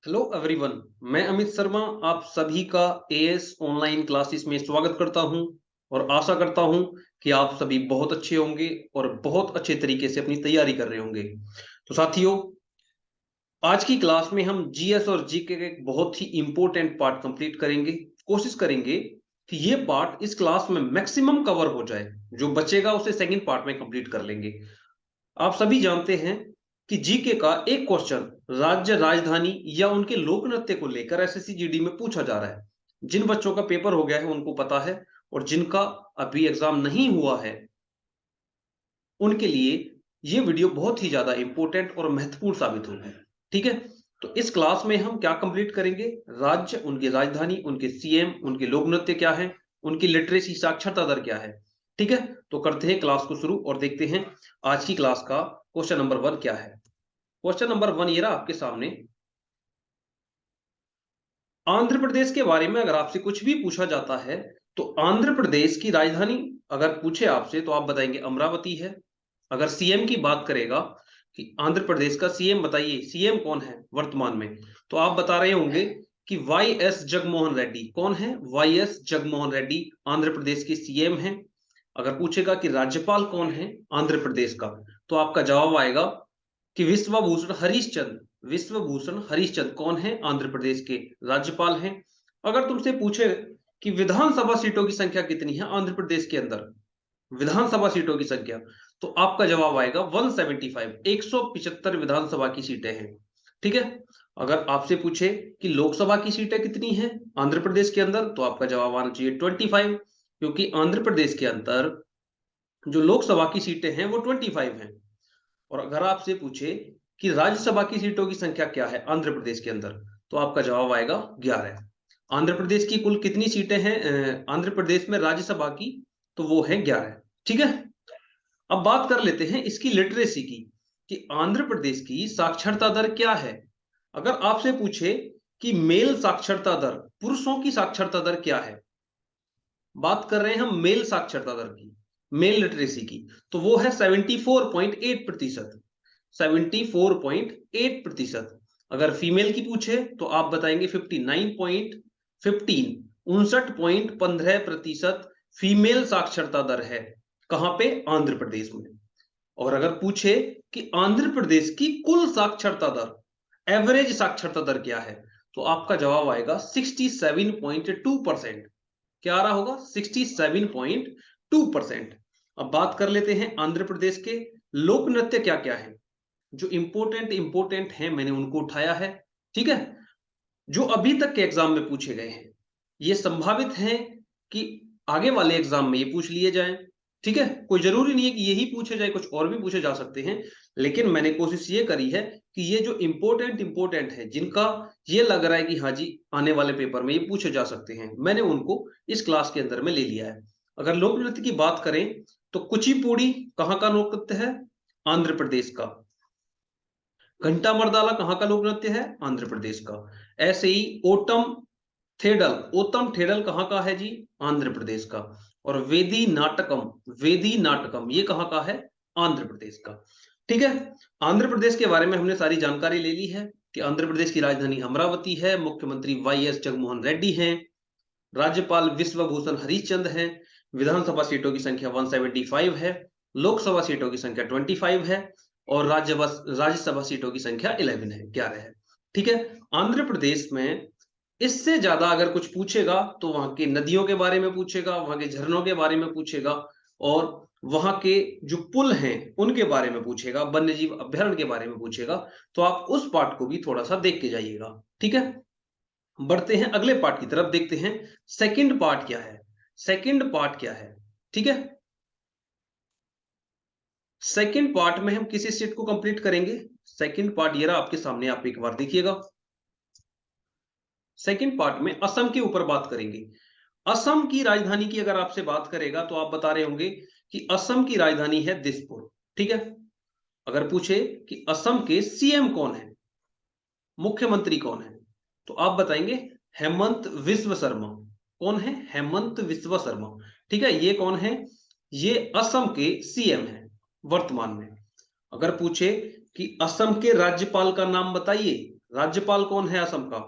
Hello everyone. मैं अमित शर्मा आप सभी का एएस ऑनलाइन क्लासेस में स्वागत करता हूं और आशा करता हूं कि आप सभी बहुत अच्छे होंगे और बहुत अच्छे तरीके से अपनी तैयारी कर रहे होंगे। तो साथियों, आज की क्लास में हम जीएस और जीके का एक बहुत ही इंपॉर्टेंट पार्ट कंप्लीट करेंगे। कोशिश करेंगे कि ये पार्ट इस क्लास में मैक्सिमम कवर हो जाए। जो बचेगा उसे सेकंड पार्ट में कंप्लीट कर लेंगे। आप सभी जानते हैं कि जीके का एक क्वेश्चन राज्य राजधानी या उनके लोक नृत्य को लेकर एसएससी जीडी में पूछा जा रहा है। जिन बच्चों का पेपर हो गया है उनको पता है, और जिनका अभी एग्जाम नहीं हुआ है उनके लिए ये वीडियो बहुत ही ज्यादा इंपॉर्टेंट और महत्वपूर्ण साबित होगा। ठीक है, तो इस क्लास में हम क्या कंप्लीट करेंगे? राज्य, उनकी राजधानी, उनके सीएम, उनके लोक नृत्य क्या है, उनकी लिटरेसी साक्षरता दर क्या है। ठीक है, तो करते हैं क्लास को शुरू और देखते हैं आज की क्लास का क्वेश्चन नंबर 1 क्या है। क्वेश्चन नंबर 1 ये रहा आपके सामने। आंध्र प्रदेश के बारे में अगर आपसे कुछ भी पूछा जाता है तो आंध्र प्रदेश की राजधानी अगर पूछे आपसे तो आप बताएंगे अमरावती है। अगर सीएम की बात करेगा कि आंध्र प्रदेश का सीएम बताइए, सीएम कौन है वर्तमान में, तो आप बता रहे होंगे कि वाई एस जगमोहन रेड्डी। कौन है? वाई एस जगमोहन रेड्डी आंध्र प्रदेश के सीएम हैं। अगर पूछेगा कि राज्यपाल कौन है आंध्र प्रदेश का, तो आपका जवाब आएगा कि विश्वभूषण हरिश्चंद्र। विश्वभूषण हरिश्चंद्र कौन है? आंध्र प्रदेश के राज्यपाल हैं। अगर तुमसे पूछे कि विधानसभा सीटों की संख्या कितनी है आंध्र प्रदेश के अंदर, विधानसभा सीटों की संख्या, तो आपका जवाब आएगा 175। 175 विधानसभा की सीटें हैं। ठीक है, अगर आपसे पूछे कि लोकसभा की सीटें कितनी हैं आंध्र प्रदेश के अंदर, तो आपका जवाब आना चाहिए 25, क्योंकि आंध्र प्रदेश के अंदर जो लोकसभा की सीटें हैं वो 25 हैं। और अगर आपसे पूछे कि राज्यसभा की सीटों की संख्या क्या है आंध्र प्रदेश के अंदर, तो आपका जवाब आएगा 11। आंध्र प्रदेश की कुल कितनी सीटें हैं आंध्र प्रदेश में राज्यसभा की? तो वो है 11। ठीक है, अब बात कर लेते हैं इसकी लिटरेसी की कि आंध्र प्रदेश की साक्षरता दर क्या है। अगर आपसे पूछे कि मेल साक्षरता दर, पुरुषों की साक्षरता दर क्या है, बात कर रहे हैं हम मेल साक्षरता दर की, मेल लिटरेसी की, तो वो है 74.8%। 74.8%। अगर फीमेल की पूछे तो आप बताएंगे 59.15, 59.15% फीमेल साक्षरता दर है। कहां पे? आंध्र प्रदेश में। और अगर पूछे कि आंध्र प्रदेश की कुल साक्षरता दर, एवरेज साक्षरता दर क्या है, तो आपका जवाब आएगा 67.2%। क्या आ रहा होगा? 67.2%। अब बात कर लेते हैं आंध्र प्रदेश के लोक नृत्य क्या क्या है। जो इंपोर्टेंट है मैंने उनको उठाया है। ठीक है, जो अभी तक के एग्जाम में पूछे गए हैं, ये संभावित है कि आगे वाले एग्जाम में ये पूछ लिए जाएं। ठीक है, कोई जरूरी नहीं है कि यही पूछे जाए, कुछ और भी पूछे जा सकते हैं, लेकिन मैंने कोशिश ये करी है कि ये जो इंपोर्टेंट है, जिनका ये लग रहा है कि हाँ जी आने वाले पेपर में ये पूछे जा सकते हैं, मैंने उनको इस क्लास के अंदर में ले लिया है। अगर लोक नृत्य की बात करें तो कुचिपुड़ी कहाँ का लोक नृत्य है? आंध्र प्रदेश का। घंटा मर्दाला कहाँ का लोक नृत्य है? आंध्र प्रदेश का। ऐसे ही ओतम थेडल कहाँ का है जी? आंध्र प्रदेश का। और वेदी नाटकम ये कहाँ का है? आंध्र प्रदेश का। ठीक है, आंध्र प्रदेश के बारे में हमने सारी जानकारी ले ली है कि आंध्र प्रदेश की राजधानी अमरावती है, मुख्यमंत्री वाई एस जगमोहन रेड्डी हैं, राज्यपाल विश्वभूषण हरिश्चंद्र हैं, विधानसभा सीटों की संख्या 175 है, लोकसभा सीटों की संख्या 25 है, और राज्यसभा सीटों की संख्या 11 है। ठीक है, आंध्र प्रदेश में इससे ज्यादा अगर कुछ पूछेगा तो वहां की नदियों के बारे में पूछेगा, वहां के झरनों के बारे में पूछेगा, और वहां के जो पुल हैं उनके बारे में पूछेगा, वन्य जीव अभ्यारण्य के बारे में पूछेगा। तो आप उस पार्ट को भी थोड़ा सा देख के जाइएगा। ठीक है, बढ़ते हैं अगले पार्ट की तरफ, देखते हैं सेकंड पार्ट क्या है। सेकंड पार्ट क्या है? ठीक है, सेकंड पार्ट में हम किसी स्टेट को कंप्लीट करेंगे। सेकंड पार्ट ये रहा आपके सामने, आप एक बार देखिएगा। सेकंड पार्ट में असम के ऊपर बात करेंगे। असम की राजधानी की अगर आपसे बात करेगा तो आप बता रहे होंगे कि असम की राजधानी है दिसपुर। ठीक है, अगर पूछे कि असम के सीएम कौन है, मुख्यमंत्री कौन है, तो आप बताएंगे हेमंत विश्व शर्मा। कौन है? हेमंत विश्व शर्मा। ठीक है, ये कौन है? ये असम के सीएम हैं वर्तमान में। अगर पूछे कि असम के राज्यपाल का नाम बताइए, राज्यपाल कौन है असम का?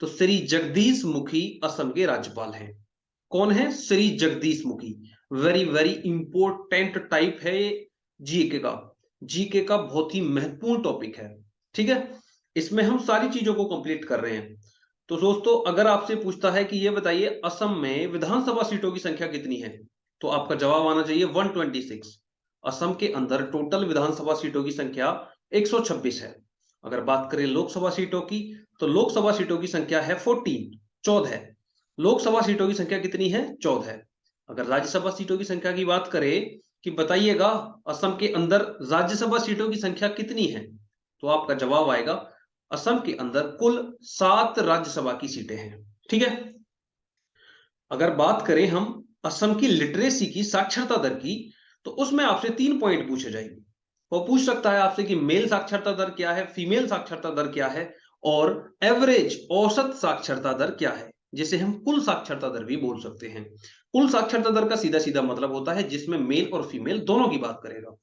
तो श्री जगदीश मुखी असम के राज्यपाल हैं। कौन है? Shri Jagdish Mukhi. Very very important type है ये जीके का। जीके का बहुत ही महत्वपूर्ण टॉपिक है, ठीक है। इसमें हम सारी चीजों को कंप्लीट कर रहे हैं। तो दोस्तों, अगर आपसे पूछता है कि ये बताइए असम में विधानसभा सीटों की संख्या कितनी है, तो आपका जवाब आना चाहिए 126। असम के अंदर टोटल विधानसभा सीटों की संख्या 126 है। अगर बात करें लोकसभा सीटों की, तो लोकसभा सीटों की संख्या है 14 लोकसभा सीटों की संख्या कितनी है? 14। अगर राज्यसभा सीटों की संख्या की बात करें कि बताइएगा असम के अंदर राज्यसभा सीटों की संख्या कितनी है, तो आपका जवाब आएगा असम के अंदर कुल 7 राज्यसभा की सीटें हैं, ठीक है। अगर बात करें हम असम की लिटरेसी की, साक्षरता दर की, तो उसमें आपसे 3 पॉइंट पूछे जाएंगे। वो पूछ सकता है आपसे कि मेल साक्षरता दर क्या है, फीमेल साक्षरता दर क्या है, और एवरेज औसत साक्षरता दर क्या है, जिसे हम कुल साक्षरता दर भी बोल सकते हैं। कुल साक्षरता दर का सीधा सीधा मतलब होता है जिसमें मेल और फीमेल दोनों की बात करेगा।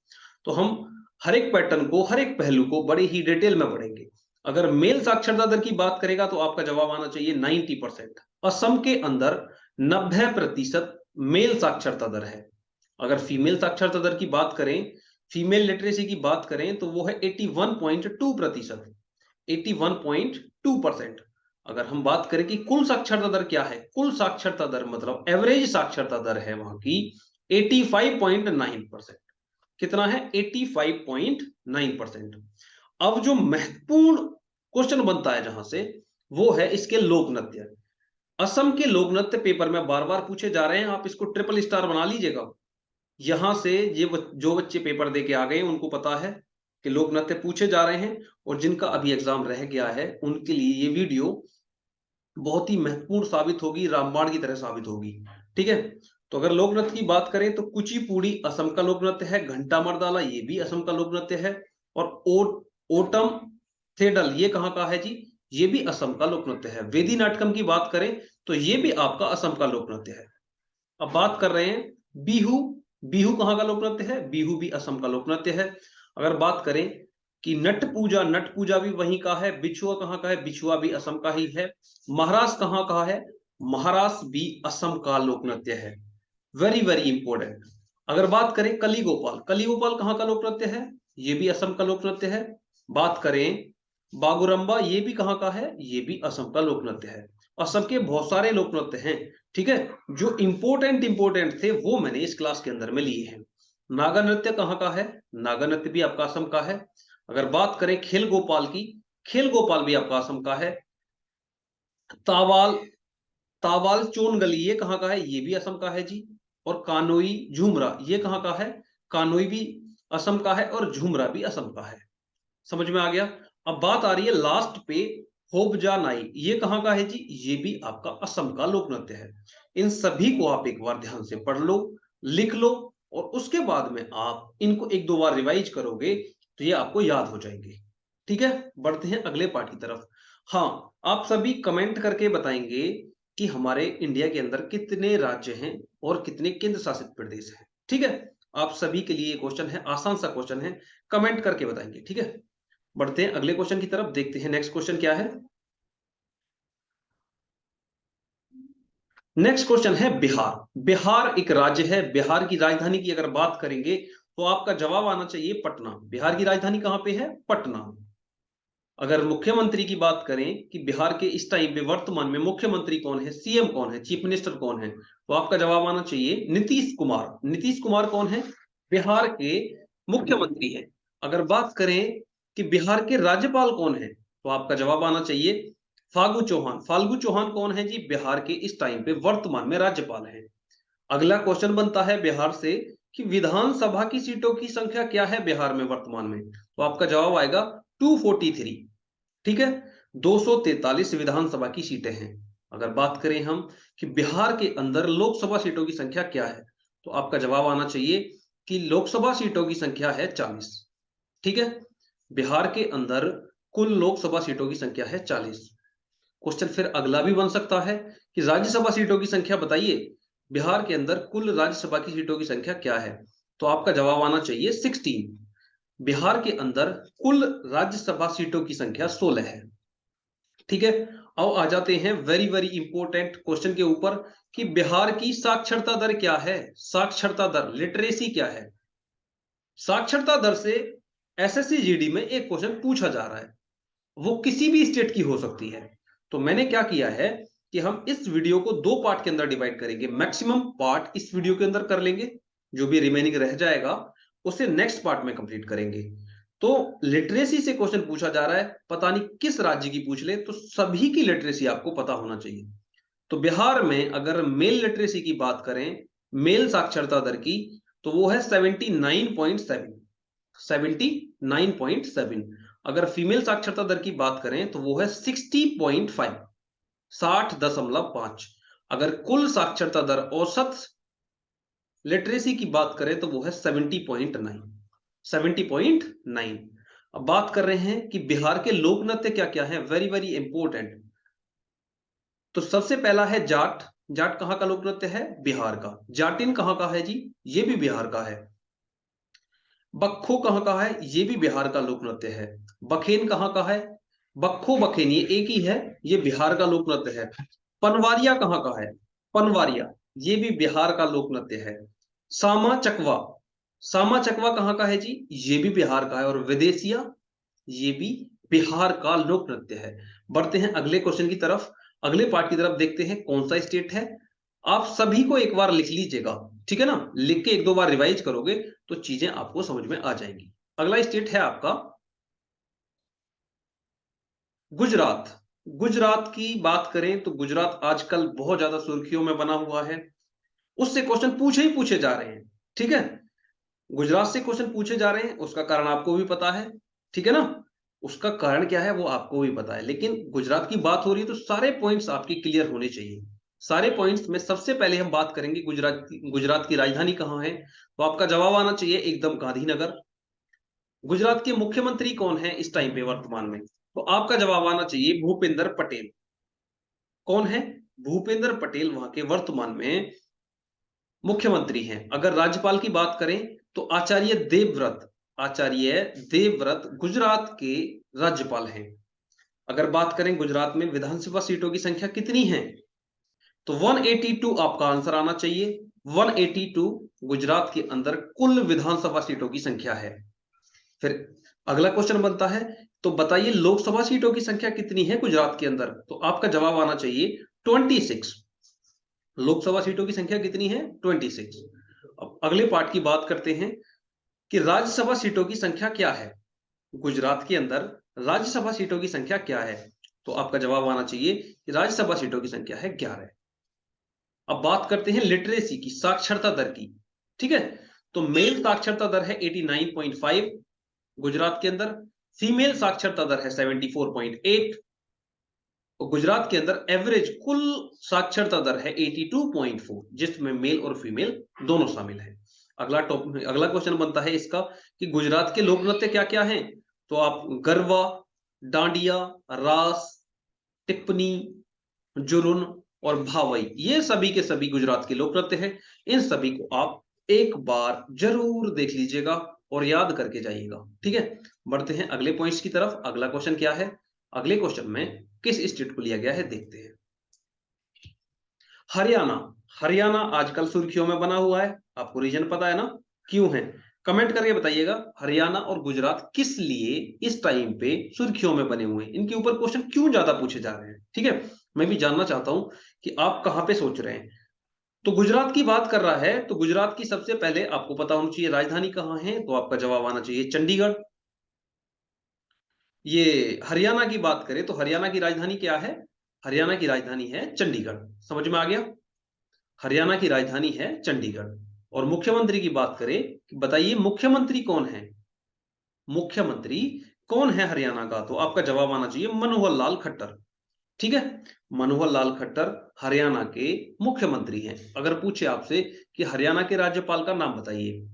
तो हम हर एक पैटर्न को, हर एक पहलू को बड़े ही डिटेल में पढ़ेंगे। अगर मेल साक्षरता दर की बात करेगा तो आपका जवाब आना चाहिए 90%। असम के अंदर 90% मेल साक्षरता दर है। अगर फीमेल साक्षरता दर की बात करें, फीमेल लिटरेसी की बात करें, तो वो है 81.2%। 81.2%। अगर हम बात करें कि कुल साक्षरता दर क्या है, कुल साक्षरता दर मतलब एवरेज साक्षरता दर है वहां की 85.9%। कितना है? 85.9%। अब जो महत्वपूर्ण क्वेश्चन बनता है जहां से, वो है इसके लोक नृत्य। असम के लोक नृत्य पेपर में बार बार पूछे जा रहे हैं, आप इसको ट्रिपल स्टार बना लीजिएगा। यहां से ये जो बच्चे पेपर दे के आ गए उनको पता है कि लोक नृत्य पूछे जा रहे हैं, और जिनका अभी एग्जाम रह गया है उनके लिए ये वीडियो बहुत ही महत्वपूर्ण साबित होगी, रामबाण की तरह साबित होगी, ठीक है। तो अगर लोक नृत्य की बात करें तो कुचिपुड़ी असम का लोक नृत्य है, घंटा मर्दाला ये भी असम का लोक नृत्य है, और ओटम थेडल ये कहाँ का है जी? ये भी असम का लोक नृत्य है। वेदी नाटकम की बात करें तो ये भी आपका असम का लोक नृत्य है। अब बात कर रहे हैं बिहू। बिहू कहाँ का लोक नृत्य है? बिहू भी असम का लोक नृत्य है। अगर बात करें कि नट पूजा भी वहीं का है। बिछुआ कहाँ का है? बिछुआ भी असम का ही है। महारास कहाँ का है? महारास भी असम का लोक नृत्य है। Very very important. अगर बात करें कलीगोपाल, कलीगोपाल कहाँ का लोक नृत्य है? ये भी असम का लोक नृत्य है। बात करें बागुरम्बा, ये भी कहाँ का है? ये भी असम का लोक नृत्य है। असम के बहुत सारे लोक नृत्य हैं, ठीक है। जो इंपोर्टेंट थे वो मैंने इस क्लास के अंदर में लिए हैं। नागा नृत्य कहाँ का है? नागा नृत्य भी आपका असम का है। अगर बात करें खेल गोपाल की, खेल गोपाल भी आपका असम का है। तावाल, तावाल चोनगली ये कहाँ का है? ये भी असम का है जी। और कानोई झुमरा ये कहाँ का है? कानोई भी असम का है और झुमरा भी असम का है। समझ में आ गया? अब बात आ रही है लास्ट पे, होबजा नाई ये कहाँ का है जी? ये भी आपका असम का लोक नृत्य है। इन सभी को आप एक बार ध्यान से पढ़ लो, लिख लो, और उसके बाद में आप इनको एक दो बार रिवाइज करोगे तो ये आपको याद हो जाएंगे, ठीक है। बढ़ते हैं अगले पार्ट की तरफ। हाँ, आप सभी कमेंट करके बताएंगे कि हमारे इंडिया के अंदर कितने राज्य हैं और कितने केंद्र शासित प्रदेश हैं, ठीक है। आप सभी के लिए क्वेश्चन है, आसान सा क्वेश्चन है, कमेंट करके बताएंगे, ठीक है। बढ़ते हैं अगले क्वेश्चन की तरफ, देखते हैं नेक्स्ट क्वेश्चन क्या है। नेक्स्ट क्वेश्चन है बिहार। बिहार एक राज्य है। बिहार की राजधानी की अगर बात करेंगे तो आपका जवाब आना चाहिए पटना। बिहार की राजधानी कहां पे है? पटना। अगर मुख्यमंत्री की बात करें कि बिहार के इस टाइम पे वर्तमान में मुख्यमंत्री कौन है, सीएम कौन है, चीफ मिनिस्टर कौन है, तो आपका जवाब आना चाहिए नीतीश कुमार। नीतीश कुमार कौन है? बिहार के मुख्यमंत्री हैं। अगर बात करें कि बिहार के राज्यपाल कौन है, तो आपका जवाब आना चाहिए फागू चौहान। फाल्गू चौहान कौन है जी? बिहार के इस टाइम पे वर्तमान में राज्यपाल है। अगला क्वेश्चन बनता है बिहार से कि विधानसभा की सीटों की संख्या क्या है बिहार में वर्तमान में, तो आपका जवाब आएगा 243, ठीक है। 243 विधानसभा की सीटें हैं। अगर बात करें हम कि बिहार के अंदर लोकसभा सीटों की संख्या क्या है, तो आपका जवाब आना चाहिए कि लोकसभा सीटों की संख्या है 40, ठीक है। बिहार के अंदर कुल लोकसभा सीटों की संख्या है 40। क्वेश्चन फिर अगला भी बन सकता है कि राज्यसभा सीटों की संख्या बताइए, बिहार के अंदर कुल राज्यसभा की सीटों की संख्या क्या है, तो आपका जवाब आना चाहिए 16। बिहार के अंदर कुल राज्यसभा सीटों की संख्या 16 है। ठीक है, आओ आ जाते हैं वेरी वेरी इंपॉर्टेंट क्वेश्चन के ऊपर कि बिहार की साक्षरता दर क्या है। साक्षरता दर, लिटरेसी क्या है। साक्षरता दर से एसएससी जीडी में एक क्वेश्चन पूछा जा रहा है, वो किसी भी स्टेट की हो सकती है। तो मैंने क्या किया है कि हम इस वीडियो को दो पार्ट के अंदर डिवाइड करेंगे। मैक्सिमम पार्ट इस वीडियो के अंदर कर लेंगे, जो भी रिमेनिंग रह जाएगा उसे नेक्स्ट पार्ट में कंप्लीट करेंगे। तो लिटरेसी से क्वेश्चन पूछा जा रहा है, पता नहीं किस राज्य की पूछ ले, तो सभी की लिटरेसी आपको पता होना चाहिए। तो बिहार में अगर मेल लिटरेसी की बात करें, मेल साक्षरता दर की, तो वो है 79.7। 79.7। अगर फीमेल साक्षरता दर की बात करें तो वो है 60.5। 60.5। अगर कुल साक्षरता दर औसत लिटरेसी की बात करें तो वो है 70.9। 70.9। अब बात कर रहे हैं कि बिहार के लोक नृत्य क्या क्या है, वेरी वेरी इंपॉर्टेंट। तो सबसे पहला है जाट। जाट कहां का लोक नृत्य है, बिहार का। जाटिन कहां का है जी, ये भी बिहार का है। बक्खो कहां का है, ये भी बिहार का लोक नृत्य है। बखेन कहां का है, बक्खो बखेन ये एक ही है, ये बिहार का लोक नृत्य है। पनवारिया कहां का है, पनवारिया ये भी बिहार का लोक नृत्य है। सामा चकवा, सामा चकवा कहां का है जी, ये भी बिहार का है। और विदेशिया ये भी बिहार का लोक नृत्य है। बढ़ते हैं अगले क्वेश्चन की तरफ, अगले पार्ट की तरफ देखते हैं कौन सा स्टेट है। आप सभी को एक बार लिख लीजिएगा, ठीक है ना, लिख के एक दो बार रिवाइज करोगे तो चीजें आपको समझ में आ जाएंगी। अगला स्टेट है आपका गुजरात। गुजरात की बात करें तो गुजरात आजकल बहुत ज्यादा सुर्खियों में बना हुआ है, उससे क्वेश्चन पूछे ही पूछे जा रहे हैं। ठीक है, गुजरात से क्वेश्चन पूछे जा रहे हैं, उसका कारण आपको भी पता है, ठीक है ना। उसका कारण क्या है वो आपको भी पता है, लेकिन गुजरात की बात हो रही है तो सारे पॉइंट्स आपके क्लियर होने चाहिए। सारे पॉइंट्स में सबसे पहले हम बात करेंगे गुजरात की राजधानी कहां है। तो आपका जवाब आना चाहिए एकदम गांधीनगर। गुजरात के मुख्यमंत्री कौन है इस टाइम पे वर्तमान में, तो आपका जवाब आना चाहिए भूपेंद्र पटेल। कौन है, भूपेंद्र पटेल वहां के वर्तमान में मुख्यमंत्री हैं। अगर राज्यपाल की बात करें तो आचार्य देवव्रत, आचार्य देवव्रत गुजरात के राज्यपाल हैं। अगर बात करें गुजरात में विधानसभा सीटों की संख्या कितनी है, तो 182 आपका आंसर आना चाहिए। 182 गुजरात के अंदर कुल विधानसभा सीटों की संख्या है। फिर अगला क्वेश्चन बनता है, तो बताइए लोकसभा सीटों की संख्या कितनी है गुजरात के अंदर, तो आपका जवाब आना चाहिए 26। लोकसभा सीटों की संख्या कितनी है, 26। अब अगले पार्ट की बात करते हैं कि राज्यसभा सीटों की संख्या क्या है गुजरात के अंदर, राज्यसभा सीटों की संख्या क्या है, तो आपका जवाब आना चाहिए कि राज्यसभा सीटों की संख्या है 11। अब बात करते हैं लिटरेसी की, साक्षरता दर की। ठीक है, तो मेल साक्षरता दर है 89.5 गुजरात के अंदर, फीमेल साक्षरता दर है 74.8। और गुजरात के अंदर एवरेज कुल साक्षरता दर है 82.4, जिसमें मेल और फीमेल दोनों शामिल हैं। अगला क्वेश्चन बनता है इसका कि गुजरात के लोक नृत्य क्या क्या हैं, तो आप गरबा, डांडिया, रास, टिप्पणी, जुरुन और भावई, ये सभी के सभी गुजरात के लोक नृत्य हैं। इन सभी को आप एक बार जरूर देख लीजिएगा और याद करके जाइएगा। ठीक है, बढ़ते हैं अगले पॉइंट्स की तरफ। अगला क्वेश्चन क्या है, अगले क्वेश्चन में किस स्टेट को लिया गया है देखते हैं। हरियाणा। हरियाणा आजकल सुर्खियों में बना हुआ है, आपको रीजन पता है ना, क्यों है, कमेंट करके बताइएगा। हरियाणा और गुजरात किस लिए इस टाइम पे सुर्खियों में बने हुए हैं, इनके ऊपर क्वेश्चन क्यों ज्यादा पूछे जा रहे हैं। ठीक है, मैं भी जानना चाहता हूं कि आप कहां पे सोच रहे हैं। तो गुजरात की बात कर रहा है, तो गुजरात की सबसे पहले आपको पता होना चाहिए राजधानी कहां है, तो आपका जवाब आना चाहिए चंडीगढ़। ये हरियाणा की बात करें तो हरियाणा की राजधानी क्या है, हरियाणा की राजधानी है चंडीगढ़। समझ में आ गया, हरियाणा की राजधानी है चंडीगढ़। और मुख्यमंत्री की बात करें, बताइए मुख्यमंत्री कौन है, मुख्यमंत्री कौन है हरियाणा का, तो आपका जवाब आना चाहिए मनोहर लाल खट्टर। ठीक है, मनोहर लाल खट्टर हरियाणा के मुख्यमंत्री हैं। अगर पूछे आपसे कि हरियाणा के राज्यपाल का नाम बताइए,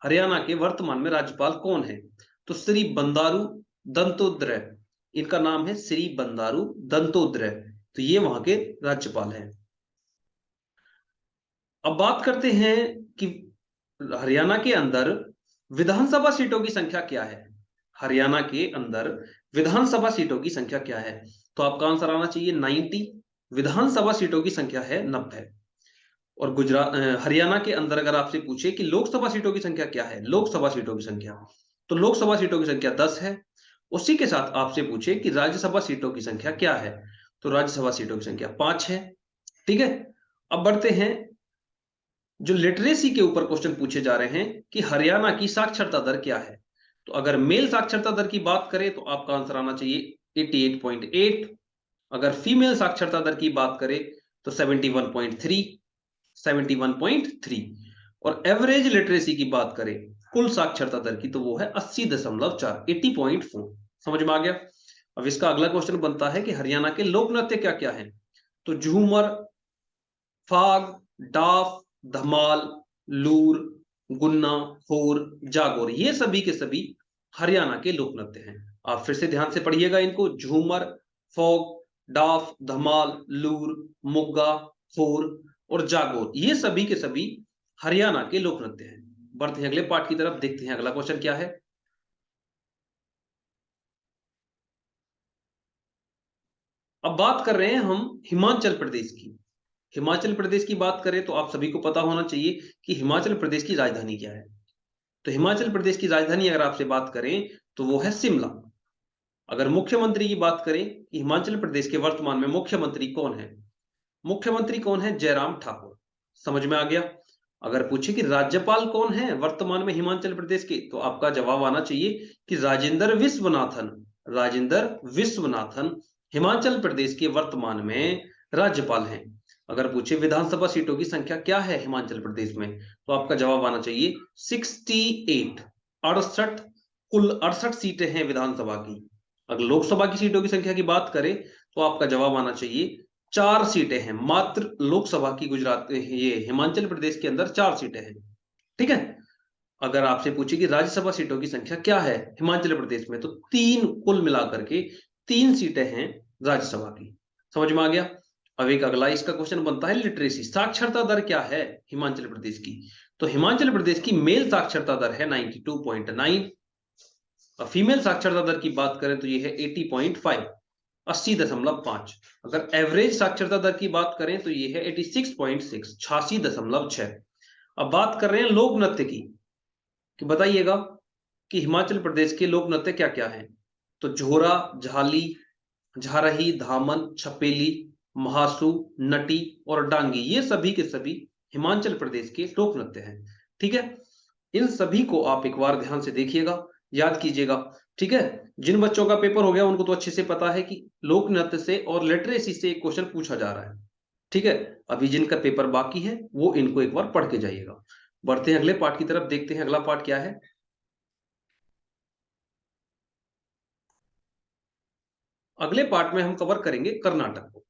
हरियाणा के वर्तमान में राज्यपाल कौन है, तो श्री बंडारू दत्तात्रेय, इनका नाम है श्री बंडारू दत्तात्रेय, तो ये वहां के राज्यपाल हैं। अब बात करते हैं कि हरियाणा के अंदर विधानसभा सीटों की संख्या क्या है, हरियाणा के अंदर विधानसभा सीटों की संख्या क्या है, तो आपका आंसर आना चाहिए 90। विधानसभा सीटों की संख्या है 90। और गुजरात हरियाणा के अंदर अगर आपसे पूछे कि लोकसभा सीटों की संख्या क्या है, लोकसभा सीटों की संख्या, तो लोकसभा सीटों की संख्या 10 है। उसी के साथ आपसे पूछे कि राज्यसभा सीटों की संख्या क्या है, तो राज्यसभा सीटों की संख्या 5 है। ठीक है, अब बढ़ते हैं, जो लिटरेसी के ऊपर क्वेश्चन पूछे जा रहे हैं कि हरियाणा की साक्षरता दर क्या है। तो अगर मेल साक्षरता दर की बात करें तो आपका आंसर आना चाहिए 88.8। अगर फीमेल साक्षरता दर की बात करें तो 71.3, 71.3। और एवरेज लिटरेसी की बात करें कुल साक्षरता दर की, तो वो है 80.4, 80.4। समझ में आ गया। अब इसका अगला क्वेश्चन बनता है कि हरियाणा के लोक नृत्य क्या क्या है। तो झूमर, फाग, डाफ, धमाल, लूर, गुन्ना, होर, जागोर, ये सभी के सभी हरियाणा के लोक नृत्य हैं। आप फिर से ध्यान से पढ़िएगा इनको। झूमर, फोक, डाफ, धमाल, लूर, मुग्गा, होर और जागोर, ये सभी के सभी हरियाणा के लोक नृत्य हैं। बढ़ते हैं अगले पार्ट की तरफ, देखते हैं अगला क्वेश्चन क्या है। अब बात कर रहे हैं हम हिमाचल प्रदेश की। हिमाचल प्रदेश की बात करें तो आप सभी को पता होना चाहिए कि हिमाचल प्रदेश की राजधानी क्या है। तो हिमाचल प्रदेश की राजधानी अगर आपसे बात करें तो वो है शिमला। अगर मुख्यमंत्री की बात करें कि हिमाचल प्रदेश के वर्तमान में मुख्यमंत्री कौन है, मुख्यमंत्री कौन है, जयराम ठाकुर। समझ में आ गया। अगर पूछे कि राज्यपाल कौन है वर्तमान में हिमाचल प्रदेश के, तो आपका जवाब आना चाहिए कि राजेंद्र विश्वनाथन। राजेंद्र विश्वनाथन हिमाचल प्रदेश के वर्तमान में राज्यपाल हैं। अगर पूछे विधानसभा सीटों की संख्या क्या है हिमाचल प्रदेश में, तो आपका जवाब आना चाहिए 68, 68। कुल 68 सीटें हैं विधानसभा की। अगर लोकसभा की सीटों की संख्या की बात करें तो आपका जवाब आना चाहिए 4 सीटें हैं मात्र लोकसभा की। गुजरात, ये हिमाचल प्रदेश के अंदर 4 सीटें हैं। ठीक है। अगर आपसे पूछे कि राज्यसभा सीटों की संख्या क्या है हिमाचल प्रदेश में, तो 3 कुल मिलाकर के 3 सीटें हैं राज्यसभा की। समझ में आ गया। अब एक अगला इसका क्वेश्चन बनता है लिटरेसी, साक्षरता दर क्या है हिमाचल प्रदेश की। तो हिमाचल प्रदेश की मेल साक्षरता दर है 92.9। और फीमेल साक्षरता दर की बात करें तो ये है 80.5, 80.5। अगर एवरेज साक्षरता दर की बात करें तो ये है 86.6, 86.6। अब बात कर रहे हैं लोक नृत्य की, कि बताइएगा कि हिमाचल प्रदेश के लोक नृत्य क्या क्या हैं। तो झोरा, झाली, झारही, धामन, छपेली, महासू, नटी और डांगी, ये सभी के सभी हिमाचल प्रदेश के लोक नृत्य हैं। ठीक है। इन सभी को आप एक बार ध्यान से देखिएगा, याद कीजिएगा। ठीक है। जिन बच्चों का पेपर हो गया उनको तो अच्छे से पता है कि लोक नृत्य से और लिटरेसी से एक क्वेश्चन पूछा जा रहा है। ठीक है। अभी जिनका पेपर बाकी है वो इनको एक बार पढ़ के जाइएगा। बढ़ते हैं अगले पार्ट की तरफ, देखते हैं अगला पार्ट क्या है। अगले पार्ट में हम कवर करेंगे कर्नाटक को।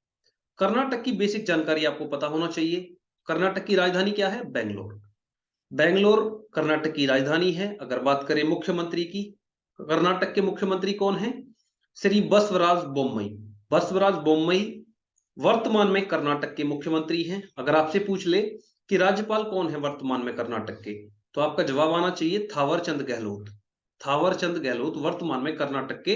कर्नाटक की बेसिक जानकारी आपको पता होना चाहिए। कर्नाटक की राजधानी क्या है, बेंगलोर। बेंगलोर कर्नाटक की राजधानी है। अगर बात करें मुख्यमंत्री की, कर्नाटक के मुख्यमंत्री कौन है, श्री बसवराज बोम्मई। बसवराज बोम्मई वर्तमान में कर्नाटक के मुख्यमंत्री हैं। अगर आपसे पूछ ले कि राज्यपाल कौन है वर्तमान में कर्नाटक के, तो आपका जवाब आना चाहिए थावरचंद गहलोत। थावरचंद गहलोत वर्तमान में कर्नाटक के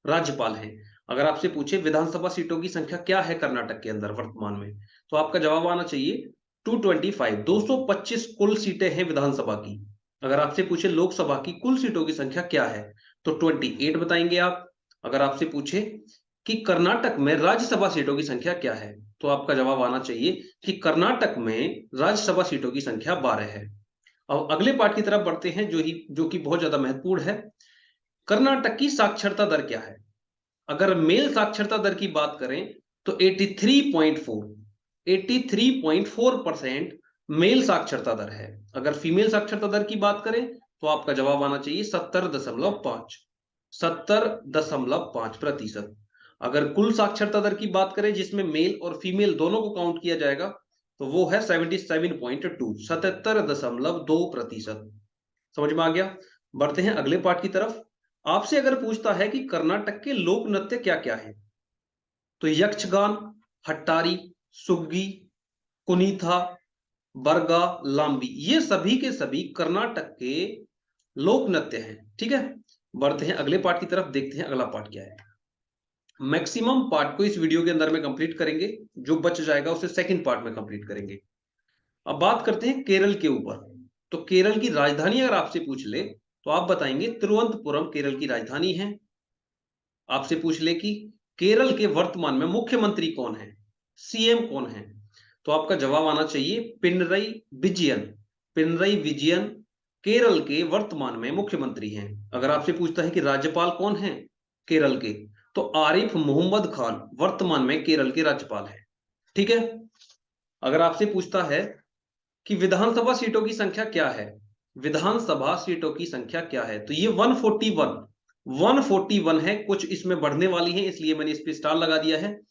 राज्यपाल हैं। अगर आपसे पूछे विधानसभा सीटों की संख्या क्या है कर्नाटक के अंदर वर्तमान में, तो आपका जवाब आना चाहिए 225, 225 कुल सीटें हैं विधानसभा की। अगर आपसे पूछे लोकसभा की कुल सीटों की संख्या क्या है, तो 28 बताएंगे आप। अगर आपसे पूछे कि कर्नाटक में राज्यसभा सीटों की संख्या क्या है, तो आपका जवाब आना चाहिए कि कर्नाटक में राज्यसभा सीटों की संख्या 12 है। अब अगले पार्ट की तरफ बढ़ते हैं, जो कि बहुत ज्यादा महत्वपूर्ण है। कर्नाटक की साक्षरता दर क्या है। अगर मेल साक्षरता दर की बात करें तो 83.4, 83.4% मेल साक्षरता दर है। अगर फीमेल साक्षरता दर की बात करें तो आपका जवाब आना चाहिए 70.5, 70.5%। अगर कुल साक्षरता दर की बात करें जिसमें मेल और फीमेल दोनों को काउंट किया जाएगा, तो वो है 77.2, 77.2%। समझ में आ गया। बढ़ते हैं अगले पार्ट की तरफ। आपसे अगर पूछता है कि कर्नाटक के लोक नृत्य क्या क्या है, तो यक्षगान, हट्टारी, सुग्गी, कुनीथा, बरगा, लांबी, ये सभी के सभी कर्नाटक के लोक नृत्य हैं। ठीक है। बढ़ते हैं अगले पार्ट की तरफ, देखते हैं अगला पार्ट क्या है। मैक्सिमम पार्ट को इस वीडियो के अंदर में कंप्लीट करेंगे, जो बच जाएगा उसे सेकंड पार्ट में कंप्लीट करेंगे। अब बात करते हैं केरल के ऊपर। तो केरल की राजधानी अगर आपसे पूछ ले तो आप बताएंगे तिरुवनंतपुरम केरल की राजधानी है। आपसे पूछ ले कि केरल के वर्तमान में मुख्यमंत्री कौन है, सीएम कौन है, तो आपका जवाब आना चाहिए पिनरई विजयन। पिनरई विजयन केरल के वर्तमान में मुख्यमंत्री हैं। अगर आपसे पूछता है कि राज्यपाल कौन है केरल के, तो आरिफ मोहम्मद खान वर्तमान में केरल के राज्यपाल हैं। ठीक है। अगर आपसे पूछता है कि विधानसभा सीटों की संख्या क्या है, विधानसभा सीटों की संख्या क्या है, तो ये 141 है। कुछ इसमें बढ़ने वाली है, इसलिए मैंने इस पे स्टार लगा दिया है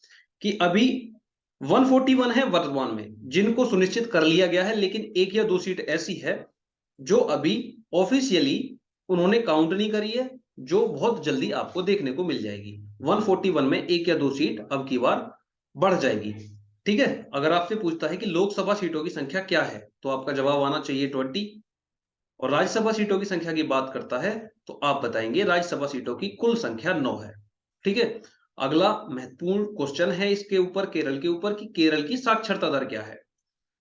कि अभी 141 है वर्तमान में, जिनको सुनिश्चित कर लिया गया है। लेकिन एक या दो सीट ऐसी है जो अभी ऑफिशियली उन्होंने काउंट नहीं करी है, जो बहुत जल्दी आपको देखने को मिल जाएगी। 141 में एक या दो सीट अब की बार बढ़ जाएगी। ठीक है। अगर आपसे पूछता है कि लोकसभा सीटों की संख्या क्या है, तो आपका जवाब आना चाहिए 20। और राज्यसभा सीटों की संख्या की बात करता है तो आप बताएंगे राज्यसभा सीटों की कुल संख्या 9 है। ठीक है। अगला महत्वपूर्ण क्वेश्चन है इसके ऊपर, केरल के ऊपर, कि केरल की साक्षरता दर क्या है।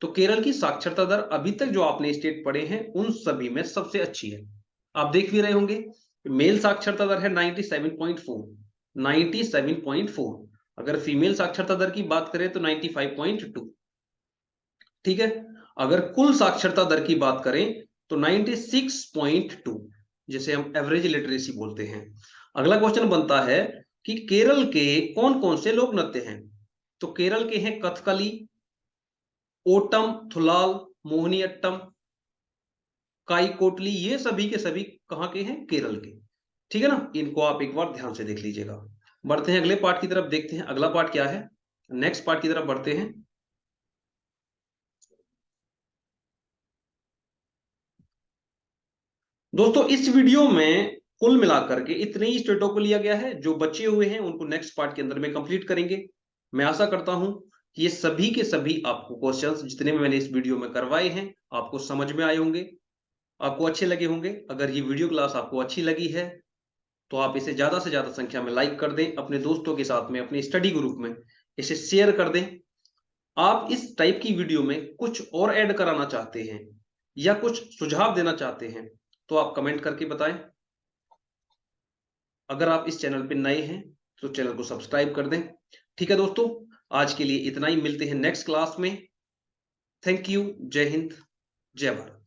तो केरल की साक्षरता दर अभी तक जो आपने स्टेट पढ़े हैं उन सभी में सबसे अच्छी है। आप देख भी रहे होंगे, मेल साक्षरता दर है 97.4, 97.4। अगर फीमेल साक्षरता दर की बात करें तो 95.2। ठीक है। अगर कुल साक्षरता दर की बात करें तो 96.2, जिसे हम एवरेज लिटरेसी बोलते हैं। अगला क्वेश्चन बनता है कि केरल के कौन कौन से लोक नृत्य हैं। तो केरल के हैं कथकली, ओटम, थुलाल, मोहिनीअट्टम, काईकोटली। ये सभी के सभी कहां के हैं, केरल के। ठीक है ना। इनको आप एक बार ध्यान से देख लीजिएगा। बढ़ते हैं अगले पार्ट की तरफ, देखते हैं अगला पार्ट क्या है। नेक्स्ट पार्ट की तरफ बढ़ते हैं। दोस्तों इस वीडियो में कुल मिलाकर के इतने ही स्टेटों को लिया गया है, जो बचे हुए हैं उनको नेक्स्ट पार्ट के अंदर में कंप्लीट करेंगे। मैं आशा करता हूं कि ये सभी के सभी आपको क्वेश्चंस जितने भी मैंने इस वीडियो में करवाए हैं आपको समझ में आए होंगे, आपको अच्छे लगे होंगे। अगर ये वीडियो क्लास आपको अच्छी लगी है तो आप इसे ज्यादा से ज्यादा संख्या में लाइक कर दें, अपने दोस्तों के साथ में अपने स्टडी ग्रुप में इसे शेयर कर दें। आप इस टाइप की वीडियो में कुछ और ऐड कराना चाहते हैं या कुछ सुझाव देना चाहते हैं तो आप कमेंट करके बताएं। अगर आप इस चैनल पर नए हैं तो चैनल को सब्सक्राइब कर दें। ठीक है दोस्तों, आज के लिए इतना ही। मिलते हैं नेक्स्ट क्लास में। Thank you. जय हिंद, जय भारत।